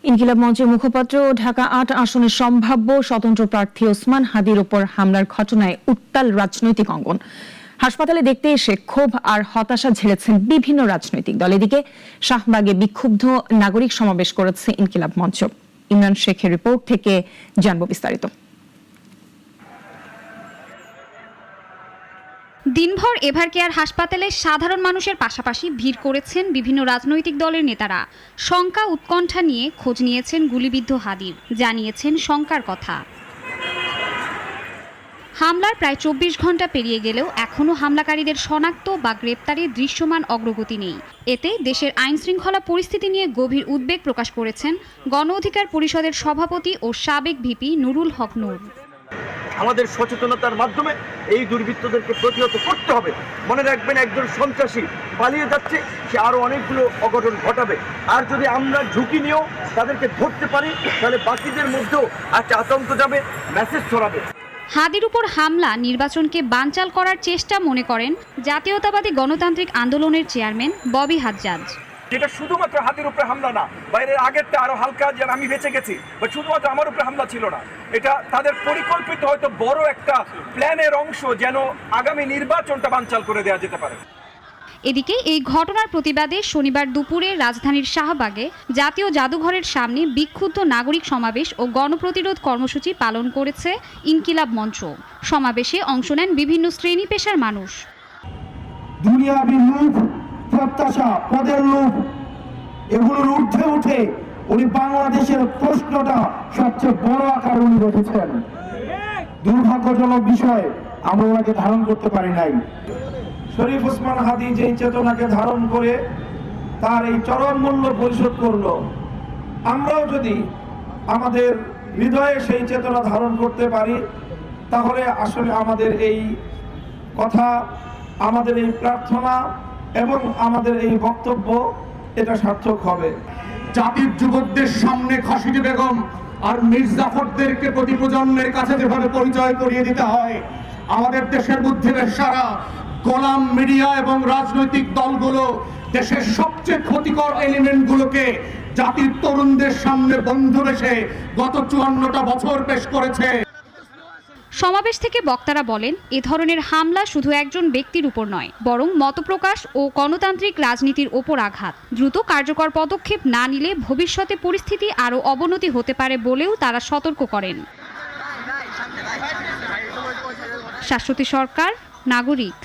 ইনকিলাব মঞ্চের মুখপাত্র ঢাকা ৮ আসনের সম্ভাব্য স্বতন্ত্র প্রার্থী ওসমান হাদির ওপর হামলার ঘটনায় উত্তাল রাজনৈতিক অঙ্গন। হাসপাতালে দেখতে এসে ক্ষোভ আর হতাশা ঝেড়েছেন বিভিন্ন রাজনৈতিক দল। এদিকে শাহবাগে বিক্ষুব্ধ নাগরিক সমাবেশ করেছে ইনকিলাব মঞ্চ। ইমরান শেখের রিপোর্ট থেকে জানব বিস্তারিত। দিনভর এভারকেয়ার হাসপাতালে সাধারণ মানুষের পাশাপাশি ভিড় করেছেন বিভিন্ন রাজনৈতিক দলের নেতারা। শঙ্কা উৎকণ্ঠা নিয়ে খোঁজ নিয়েছেন গুলিবিদ্ধ হাদির, জানিয়েছেন শঙ্কার কথা। হামলার প্রায় ২৪ ঘন্টা পেরিয়ে গেলেও এখনও হামলাকারীদের শনাক্ত বা গ্রেপ্তারে দৃশ্যমান অগ্রগতি নেই। এতে দেশের আইনশৃঙ্খলা পরিস্থিতি নিয়ে গভীর উদ্বেগ প্রকাশ করেছেন গণ অধিকার পরিষদের সভাপতি ও সাবেক ভিপি নুরুল হক নূর। আমাদের সচেতনতার মাধ্যমে এই দুর্বৃত্তদেরকে প্রতিহত করতে হবে। মনে রাখবেন, একজন সন্ত্রাসী পালিয়ে যাচ্ছে, সে আরো অনেকগুলো অঘটন ঘটাবে। আর যদি আমরা ঝুঁকি নিয়েও তাদেরকে ধরতে পারি, তাহলে বাকিদের মধ্যেও একটা আতঙ্ক যাবে, মেসেজ ছড়াবে। হাদির উপর হামলা নির্বাচনকে বানচাল করার চেষ্টা মনে করেন জাতীয়তাবাদী গণতান্ত্রিক আন্দোলনের চেয়ারম্যান ববি হাজ্জাজ। যেটা শুধুমাত্র হাতির উপরে হামলা না, বাইরের আগেরটা আরো হালকা, যেন আমি বেঁচে গেছি, বা শুধুমাত্র আমার উপরে হামলা ছিল না, এটা তাদের পরিকল্পিত হয়তো বড় একটা প্ল্যানের অংশ, যেন আগামী নির্বাচনটা বানচাল করে দেওয়া যেতে পারে। এদিকে এই ঘটনার প্রতিবাদে শনিবার দুপুরে রাজধানীর শাহবাগে জাতীয় জাদুঘরের সামনে বিক্ষুব্ধ নাগরিক সমাবেশ ও গণপ্রতিরোধ কর্মসূচি পালন করেছে ইনকিলাব মঞ্চ। সমাবেশে অংশ নেন বিভিন্ন শ্রেণী পেশার মানুষ। দুনিয়াবি লোভ, প্রত্যাশা, পদের লোভ, এগুলোর ঊর্ধ্বে উঠে উনি বাংলাদেশের প্রশ্নটা সবচেয়ে বড় আকার উনি রেখেছেন। দুর্ভাগ্যজনক বিষয়, আমরা ওনাকে ধারণ করতে পারি নাই। শরীফ ওসমান হাদি যেই চেতনাকে ধারণ করে তার এই চরম মূল্য পরিশোধ করলো, আমরাও যদি আমাদের হৃদয়ে সেই চেতনা ধারণ করতে পারি, তাহলে আসলে আমাদের এই কথা, আমাদের এই প্রার্থনা এবং আমাদের এই বক্তব্য এটা সার্থক হবে। জাতির যুবকদের সামনে খাসিদি বেগম আর মির্জাফরদেরকে প্রতি প্রজন্মের কাছে যেভাবে পরিচয় করিয়ে দিতে হয়, আমাদের দেশের বুদ্ধিবেশারা, গোলাম মিডিয়া এবং রাজনৈতিক দলগুলো দেশের সবচেয়ে ক্ষতিকর এলিমেন্টগুলোকে জাতির তরুণদের সামনে বন্ধু রেখে গত ৫৪টা বছর পেশ করেছে। সমাবেশ থেকে বক্তারা বলেন, এ ধরনের হামলা শুধু একজন ব্যক্তির উপর নয়, বরং মতপ্রকাশ ও গণতান্ত্রিক রাজনীতির ওপর আঘাত। দ্রুত কার্যকর পদক্ষেপ না নিলে ভবিষ্যতে পরিস্থিতি আরও অবনতি হতে পারে বলেও তারা সতর্ক করেন। শাশ্বতী সরকার, নাগরিক।